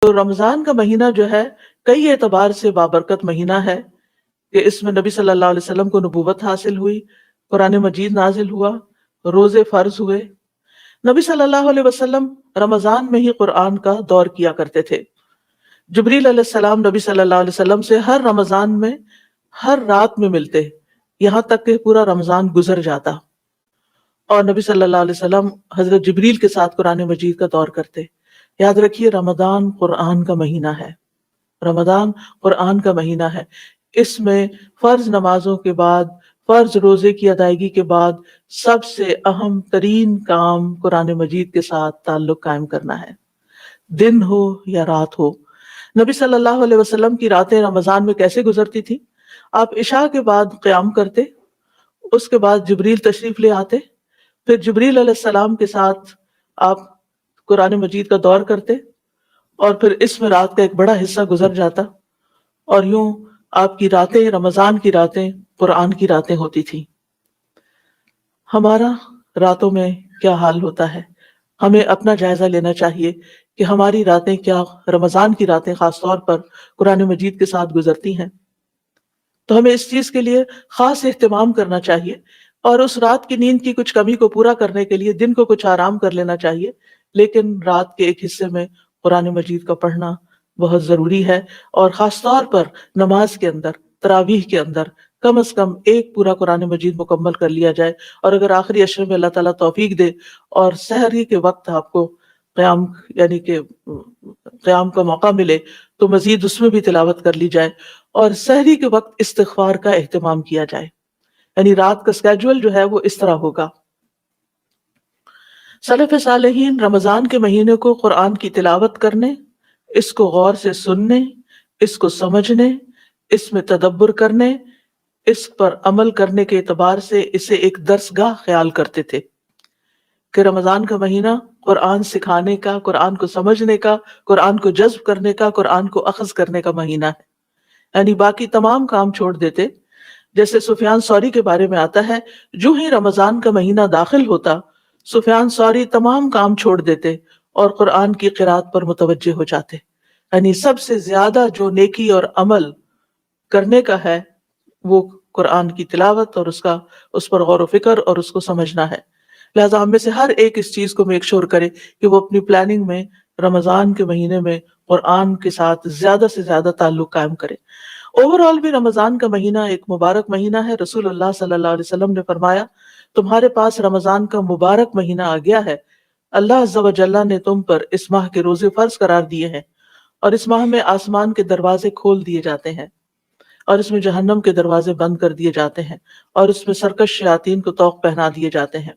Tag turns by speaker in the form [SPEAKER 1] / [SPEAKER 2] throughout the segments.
[SPEAKER 1] تو رمضان کا مہینہ جو ہے کئی اعتبار سے بابرکت مہینہ ہے کہ اس میں نبی صلی اللہ علیہ وسلم کو نبوت حاصل ہوئی، قرآن مجید نازل ہوا، روزے فرض ہوئے۔ نبی صلی اللہ علیہ وسلم رمضان میں ہی قرآن کا دور کیا کرتے تھے۔ جبریل علیہ السلام نبی صلی اللہ علیہ وسلم سے ہر رمضان میں ہر رات میں ملتے، یہاں تک کہ پورا رمضان گزر جاتا اور نبی صلی اللہ علیہ وسلم حضرت جبریل کے ساتھ قرآن مجید کا دور کرتے۔ یاد رکھیے رمضان قرآن کا مہینہ ہے، رمضان قرآن کا مہینہ ہے۔ اس میں فرض نمازوں کے بعد، فرض روزے کی ادائیگی کے بعد سب سے اہم ترین کام قرآن مجید کے ساتھ تعلق قائم کرنا ہے، دن ہو یا رات ہو۔ نبی صلی اللہ علیہ وسلم کی راتیں رمضان میں کیسے گزرتی تھی؟ آپ عشاء کے بعد قیام کرتے، اس کے بعد جبریل تشریف لے آتے، پھر جبریل علیہ السلام کے ساتھ آپ قرآن مجید کا دور کرتے اور پھر اس میں رات کا ایک بڑا حصہ گزر جاتا اور یوں آپ کی راتیں، رمضان کی راتیں قرآن کی راتیں ہوتی تھی۔ ہمارا راتوں میں کیا حال ہوتا ہے؟ ہمیں اپنا جائزہ لینا چاہیے کہ ہماری راتیں کیا، رمضان کی راتیں خاص طور پر قرآن مجید کے ساتھ گزرتی ہیں؟ تو ہمیں اس چیز کے لیے خاص اہتمام کرنا چاہیے اور اس رات کی نیند کی کچھ کمی کو پورا کرنے کے لیے دن کو کچھ آرام کر لینا چاہیے، لیکن رات کے ایک حصے میں قرآن مجید کا پڑھنا بہت ضروری ہے، اور خاص طور پر نماز کے اندر، تراویح کے اندر کم از کم ایک پورا قرآن مجید مکمل کر لیا جائے، اور اگر آخری عشرے میں اللہ تعالیٰ توفیق دے اور سحری کے وقت آپ کو قیام، یعنی کہ قیام کا موقع ملے تو مزید اس میں بھی تلاوت کر لی جائے، اور سحری کے وقت استغفار کا اہتمام کیا جائے، یعنی رات کا اسکیجول جو ہے وہ اس طرح ہوگا۔ سلف صالحین رمضان کے مہینے کو قرآن کی تلاوت کرنے، اس کو غور سے سننے، اس کو سمجھنے، اس میں تدبر کرنے، اس پر عمل کرنے کے اعتبار سے اسے ایک درسگاہ خیال کرتے تھے کہ رمضان کا مہینہ قرآن سکھانے کا، قرآن کو سمجھنے کا، قرآن کو جذب کرنے کا، قرآن کو اخذ کرنے کا مہینہ ہے، یعنی باقی تمام کام چھوڑ دیتے۔ جیسے سفیان ثوری کے بارے میں آتا ہے، جو ہی رمضان کا مہینہ داخل ہوتا سفیان ثوری تمام کام چھوڑ دیتے اور قرآن کی قرات پر متوجہ ہو جاتے، یعنی سب سے زیادہ جو نیکی اور عمل کرنے کا ہے وہ قرآن کی تلاوت اور اس پر غور و فکر اور اس کو سمجھنا ہے۔ لہٰذا ہم میں سے ہر ایک اس چیز کو میک شور کرے کہ وہ اپنی پلاننگ میں رمضان کے مہینے میں قرآن کے ساتھ زیادہ سے زیادہ تعلق قائم کرے۔ اوور آل بھی رمضان کا مہینہ ایک مبارک مہینہ ہے۔ رسول اللہ صلی اللہ علیہ وسلم نے فرمایا، تمہارے پاس رمضان کا مبارک مہینہ آ گیا ہے، اللہ عز و جل نے تم پر اس ماہ کے روزے فرض قرار دیے ہیں، اور اس ماہ میں آسمان کے دروازے کھول دیے جاتے ہیں اور اس میں جہنم کے دروازے بند کر دیے جاتے ہیں، اور اس میں سرکش شیاطین کو طوق پہنا دیے جاتے ہیں،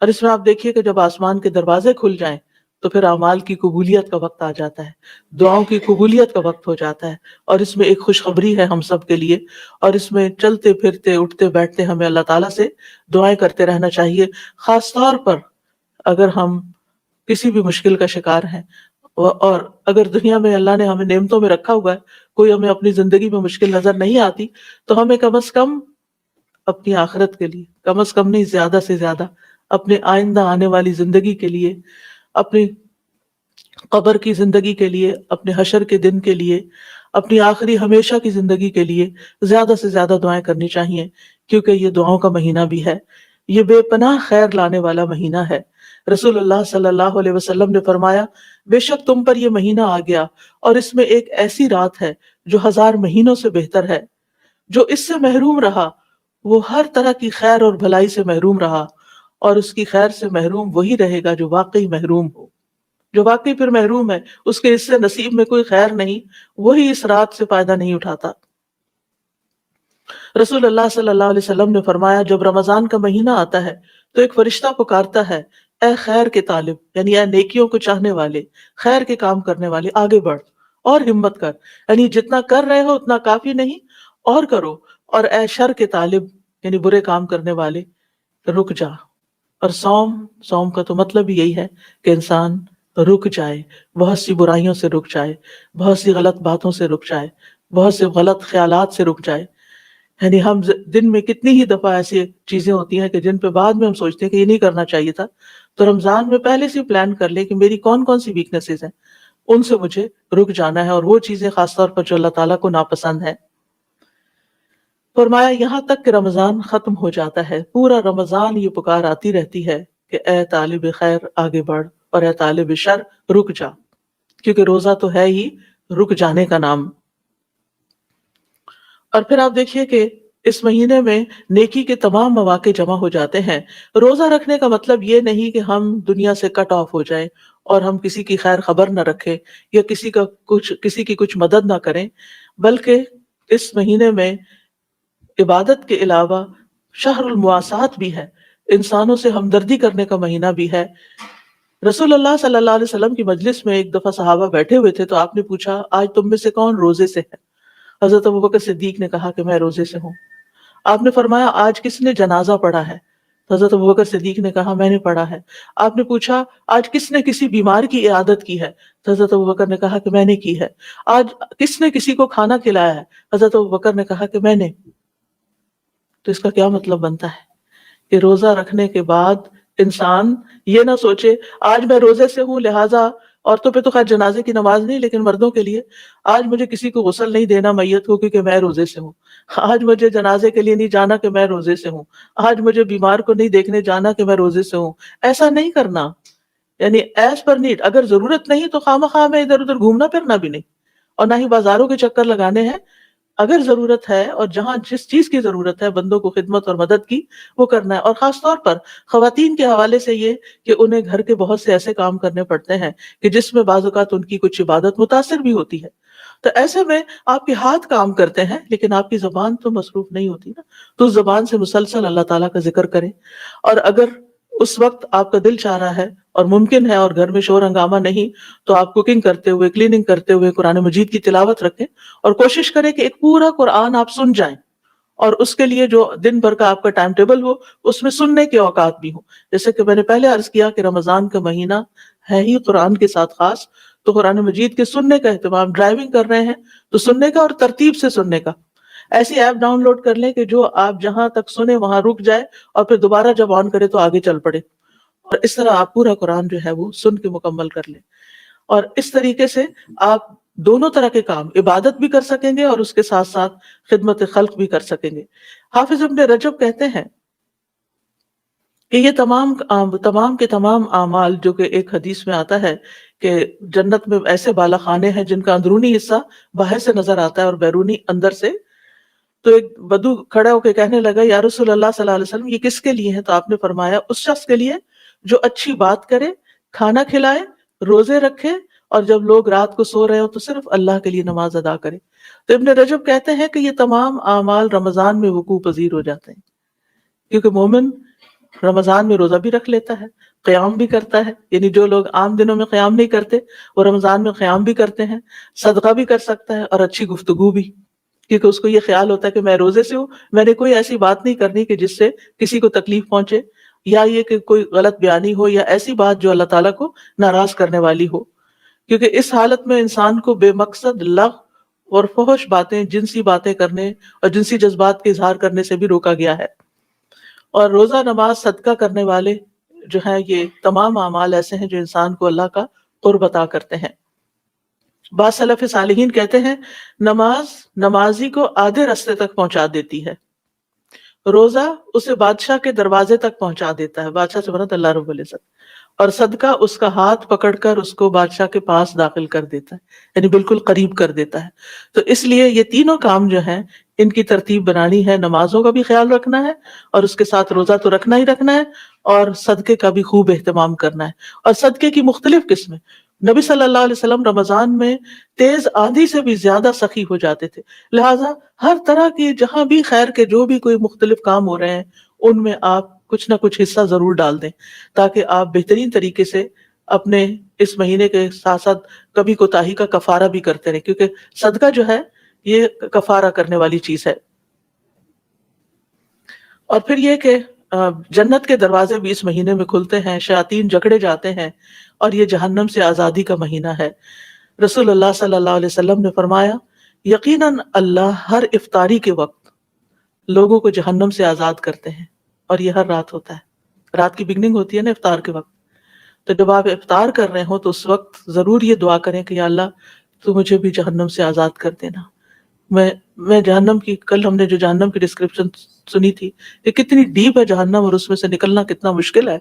[SPEAKER 1] اور اس میں آپ دیکھیے کہ جب آسمان کے دروازے کھل جائیں تو پھر اعمال کی قبولیت کا وقت آ جاتا ہے، دعاؤں کی قبولیت کا وقت ہو جاتا ہے، اور اس میں ایک خوشخبری ہے ہم سب کے لیے، اور اس میں چلتے پھرتے اٹھتے بیٹھتے ہمیں اللہ تعالیٰ سے دعائیں کرتے رہنا چاہیے، خاص طور پر اگر ہم کسی بھی مشکل کا شکار ہیں، اور اگر دنیا میں اللہ نے ہمیں نعمتوں میں رکھا ہوا ہے، کوئی ہمیں اپنی زندگی میں مشکل نظر نہیں آتی، تو ہمیں کم از کم اپنی آخرت کے لیے، کم از کم نہیں زیادہ سے زیادہ اپنے آئندہ آنے والی زندگی کے لیے، اپنی قبر کی زندگی کے لیے، اپنے حشر کے دن کے لیے، اپنی آخری ہمیشہ کی زندگی کے لیے زیادہ سے زیادہ دعائیں کرنی چاہیے، کیونکہ یہ دعاؤں کا مہینہ بھی ہے، یہ بے پناہ خیر لانے والا مہینہ ہے۔ رسول اللہ صلی اللہ علیہ وسلم نے فرمایا، بے شک تم پر یہ مہینہ آ گیا اور اس میں ایک ایسی رات ہے جو 1000 مہینوں سے بہتر ہے، جو اس سے محروم رہا وہ ہر طرح کی خیر اور بھلائی سے محروم رہا، اور اس کی خیر سے محروم وہی رہے گا جو واقعی محروم ہو۔ جو واقعی پھر محروم ہے، اس کے اس سے نصیب میں کوئی خیر نہیں، وہی اس رات سے فائدہ نہیں اٹھاتا۔ رسول اللہ صلی اللہ علیہ وسلم نے فرمایا، جب رمضان کا مہینہ آتا ہے تو ایک فرشتہ پکارتا ہے، اے خیر کے طالب، یعنی اے نیکیوں کو چاہنے والے، خیر کے کام کرنے والے، آگے بڑھ اور ہمت کر، یعنی جتنا کر رہے ہو اتنا کافی نہیں، اور کرو، اور اے شر کے طالب، یعنی برے کام کرنے والے، رک جا۔ اور سوم کا تو مطلب یہی ہے کہ انسان رک جائے، بہت سی برائیوں سے رک جائے، بہت سی غلط باتوں سے رک جائے، بہت سے غلط خیالات سے رک جائے۔ یعنی ہم دن میں کتنی ہی دفعہ ایسی چیزیں ہوتی ہیں کہ جن پہ بعد میں ہم سوچتے ہیں کہ یہ نہیں کرنا چاہیے تھا، تو رمضان میں پہلے سے پلان کر لیں کہ میری کون کون سی ویکنیسز ہیں، ان سے مجھے رک جانا ہے، اور وہ چیزیں خاص طور پر جو اللہ تعالیٰ کو ناپسند ہیں۔ فرمایا یہاں تک کہ رمضان ختم ہو جاتا ہے، پورا رمضان یہ پکار آتی رہتی ہے کہ اے طالب خیر آگے بڑھ، اور اے طالب شر رک جا، کیونکہ روزہ تو ہے ہی رک جانے کا نام۔ اور پھر آپ دیکھیے کہ اس مہینے میں نیکی کے تمام مواقع جمع ہو جاتے ہیں۔ روزہ رکھنے کا مطلب یہ نہیں کہ ہم دنیا سے کٹ آف ہو جائیں اور ہم کسی کی خیر خبر نہ رکھیں یا کسی کی کچھ مدد نہ کریں، بلکہ اس مہینے میں عبادت کے علاوہ شہر المواسات بھی ہے، انسانوں سے ہمدردی کرنے کا مہینہ بھی ہے۔ رسول اللہ صلی اللہ علیہ وسلم کی مجلس میں ایک دفعہ صحابہ بیٹھے ہوئے تھے، تو آپ نے پوچھا آج تم میں سے کون روزے سے ہے؟ حضرت ابوبکر صدیق نے کہا کہ میں روزے سے ہوں۔ آپ نے فرمایا آج کس نے جنازہ پڑھا ہے؟ تو حضرت ابوبکر صدیق نے کہا میں نے پڑھا ہے۔ آپ نے پوچھا آج کس نے کسی بیمار کی عیادت کی ہے؟ تو حضرت ابوبکر نے کہا کہ میں نے کی ہے۔ آج کس نے کسی کو کھانا کھلایا ہے؟ حضرت ابوبکر نے کہا کہ میں نے۔ تو اس کا کیا مطلب بنتا ہے کہ روزہ رکھنے کے بعد انسان یہ نہ سوچے آج میں روزے سے ہوں لہٰذا، عورتوں پہ تو خیر جنازے کی نماز نہیں، لیکن مردوں کے لیے آج مجھے کسی کو غسل نہیں دینا میت کو کیونکہ میں روزے سے ہوں، آج مجھے جنازے کے لیے نہیں جانا کہ میں روزے سے ہوں، آج مجھے بیمار کو نہیں دیکھنے جانا کہ میں روزے سے ہوں۔ ایسا نہیں کرنا، یعنی ایز پر نیڈ، اگر ضرورت نہیں تو خواہ مخواہ میں ادھر ادھر گھومنا پھرنا بھی نہیں، اور نہ ہی بازاروں کے چکر لگانے ہیں۔ اگر ضرورت ہے اور جہاں جس چیز کی ضرورت ہے بندوں کو خدمت اور مدد کی، وہ کرنا ہے۔ اور خاص طور پر خواتین کے حوالے سے یہ کہ انہیں گھر کے بہت سے ایسے کام کرنے پڑتے ہیں کہ جس میں بعض اوقات ان کی کچھ عبادت متاثر بھی ہوتی ہے، تو ایسے میں آپ کے ہاتھ کام کرتے ہیں لیکن آپ کی زبان تو مصروف نہیں ہوتی نا، تو اس زبان سے مسلسل اللہ تعالیٰ کا ذکر کریں۔ اور اگر اس وقت آپ کا دل چاہ رہا ہے اور ممکن ہے اور گھر میں شور ہنگامہ نہیں، تو آپ کوکنگ کرتے ہوئے، کلیننگ کرتے ہوئے قرآن مجید کی تلاوت رکھیں، اور کوشش کریں کہ ایک پورا قرآن آپ سن جائیں، اور اس کے لیے جو دن بھر کا آپ کا ٹائم ٹیبل ہو اس میں سننے کے اوقات بھی ہوں۔ جیسے کہ میں نے پہلے عرض کیا کہ رمضان کا مہینہ ہے ہی قرآن کے ساتھ خاص، تو قرآن مجید کے سننے کا اہتمام، ڈرائیونگ کر رہے ہیں تو سننے کا اور ترتیب سے سننے کا۔ ایسی ایپ ڈاؤن لوڈ کر لیں کہ جو آپ جہاں تک سنیں وہاں رک جائے، اور پھر دوبارہ جب آن کرے تو آگے چل پڑے، اور اس طرح آپ پورا قرآن جو ہے وہ سن کے مکمل کر لیں۔ اور اس طریقے سے آپ دونوں طرح کے کام، عبادت بھی کر سکیں گے اور اس کے ساتھ ساتھ خدمت خلق بھی کر سکیں گے۔ حافظ ابن رجب کہتے ہیں کہ یہ تمام کے تمام اعمال، جو کہ ایک حدیث میں آتا ہے کہ جنت میں ایسے بالا خانے ہیں جن کا اندرونی حصہ باہر سے نظر آتا ہے اور بیرونی اندر سے۔ تو ایک بدو کھڑا ہو کے کہنے لگا یا رسول اللہ صلی اللہ علیہ وسلم یہ کس کے لیے ہے؟ تو آپ نے فرمایا اس شخص کے لیے جو اچھی بات کرے، کھانا کھلائے، روزے رکھے، اور جب لوگ رات کو سو رہے ہو تو صرف اللہ کے لیے نماز ادا کرے۔ تو ابن رجب کہتے ہیں کہ یہ تمام اعمال رمضان میں وقوع پذیر ہو جاتے ہیں، کیونکہ مومن رمضان میں روزہ بھی رکھ لیتا ہے، قیام بھی کرتا ہے، یعنی جو لوگ عام دنوں میں قیام نہیں کرتے وہ رمضان میں قیام بھی کرتے ہیں، صدقہ بھی کر سکتا ہے اور اچھی گفتگو بھی، کیونکہ اس کو یہ خیال ہوتا ہے کہ میں روزے سے ہوں، میں نے کوئی ایسی بات نہیں کرنی کہ جس سے کسی کو تکلیف پہنچے، یا یہ کہ کوئی غلط بیانی ہو یا ایسی بات جو اللہ تعالیٰ کو ناراض کرنے والی ہو، کیونکہ اس حالت میں انسان کو بے مقصد لغو اور فحش باتیں، جنسی باتیں کرنے اور جنسی جذبات کے اظہار کرنے سے بھی روکا گیا ہے۔ اور روزہ، نماز، صدقہ کرنے والے جو ہیں، یہ تمام اعمال ایسے ہیں جو انسان کو اللہ کا قرب عطا کرتے ہیں۔ بعض سلف صالحین کہتے ہیں نماز نمازی کو آدھے راستے تک پہنچا دیتی ہے، روزہ اسے بادشاہ کے دروازے تک پہنچا دیتا ہے، بادشاہ سے مراد اللہ رب العزت، اور صدقہ اس کا ہاتھ پکڑ کر اس کو بادشاہ کے پاس داخل کر دیتا ہے، یعنی بالکل قریب کر دیتا ہے۔ تو اس لیے یہ تینوں کام جو ہیں ان کی ترتیب بنانی ہے، نمازوں کا بھی خیال رکھنا ہے اور اس کے ساتھ روزہ تو رکھنا ہی رکھنا ہے، اور صدقے کا بھی خوب اہتمام کرنا ہے۔ اور صدقے کی مختلف قسمیں، نبی صلی اللہ علیہ وسلم رمضان میں تیز آندھی سے بھی زیادہ سخی ہو جاتے تھے، لہٰذا ہر طرح کی جہاں بھی خیر کے جو بھی کوئی مختلف کام ہو رہے ہیں ان میں آپ کچھ نہ کچھ حصہ ضرور ڈال دیں، تاکہ آپ بہترین طریقے سے اپنے اس مہینے کے ساتھ ساتھ کبھی کوتاہی کا کفارہ بھی کرتے رہیں، کیونکہ صدقہ جو ہے یہ کفارہ کرنے والی چیز ہے۔ اور پھر یہ کہ جنت کے دروازے بھی اس مہینے میں کھلتے ہیں، شیاطین جکڑے جاتے ہیں، اور یہ جہنم سے آزادی کا مہینہ ہے۔ رسول اللہ صلی اللہ علیہ وسلم نے فرمایا یقیناً اللہ ہر افطاری کے وقت لوگوں کو جہنم سے آزاد کرتے ہیں، اور یہ ہر رات ہوتا ہے، رات کی بگننگ ہوتی ہے نا افطار کے وقت، تو جب آپ افطار کر رہے ہو تو اس وقت ضرور یہ دعا کریں کہ یا اللہ تو مجھے بھی جہنم سے آزاد کر دینا. میں جہنم کی، کل ہم نے جو جہنم کی ڈسکرپشن سنی تھی، یہ کتنی ڈیپ ہے جہنم، اور اس میں سے نکلنا کتنا مشکل ہے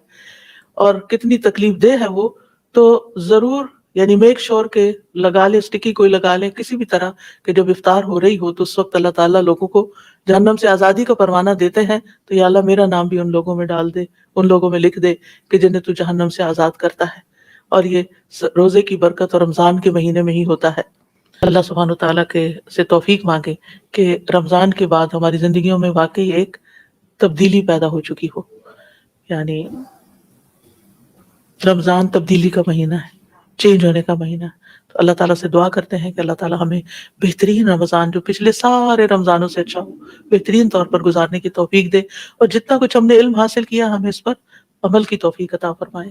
[SPEAKER 1] اور کتنی تکلیف دہ ہے وہ. تو ضرور یعنی میک شور کہ لگا لیں، اسٹکی کوئی لگا لیں کسی بھی طرح کہ جب افطار ہو رہی ہو تو اس وقت اللہ تعالیٰ لوگوں کو جہنم سے آزادی کا پروانہ دیتے ہیں. تو یا اللہ میرا نام بھی ان لوگوں میں ڈال دے، ان لوگوں میں لکھ دے کہ جنہیں تو جہنم سے آزاد کرتا ہے. اور یہ روزے کی برکت اور رمضان کے مہینے میں ہی ہوتا ہے. اللہ سبحانہ وتعالیٰ کے سے توفیق مانگے کہ رمضان کے بعد ہماری زندگیوں میں واقعی ایک تبدیلی پیدا ہو چکی ہو. یعنی رمضان تبدیلی کا مہینہ ہے، چینج ہونے کا مہینہ ہے. تو اللہ تعالیٰ سے دعا کرتے ہیں کہ اللہ تعالیٰ ہمیں بہترین رمضان جو پچھلے سارے رمضانوں سے اچھا ہو، بہترین طور پر گزارنے کی توفیق دے، اور جتنا کچھ ہم نے علم حاصل کیا ہمیں اس پر عمل کی توفیق عطا فرمائے.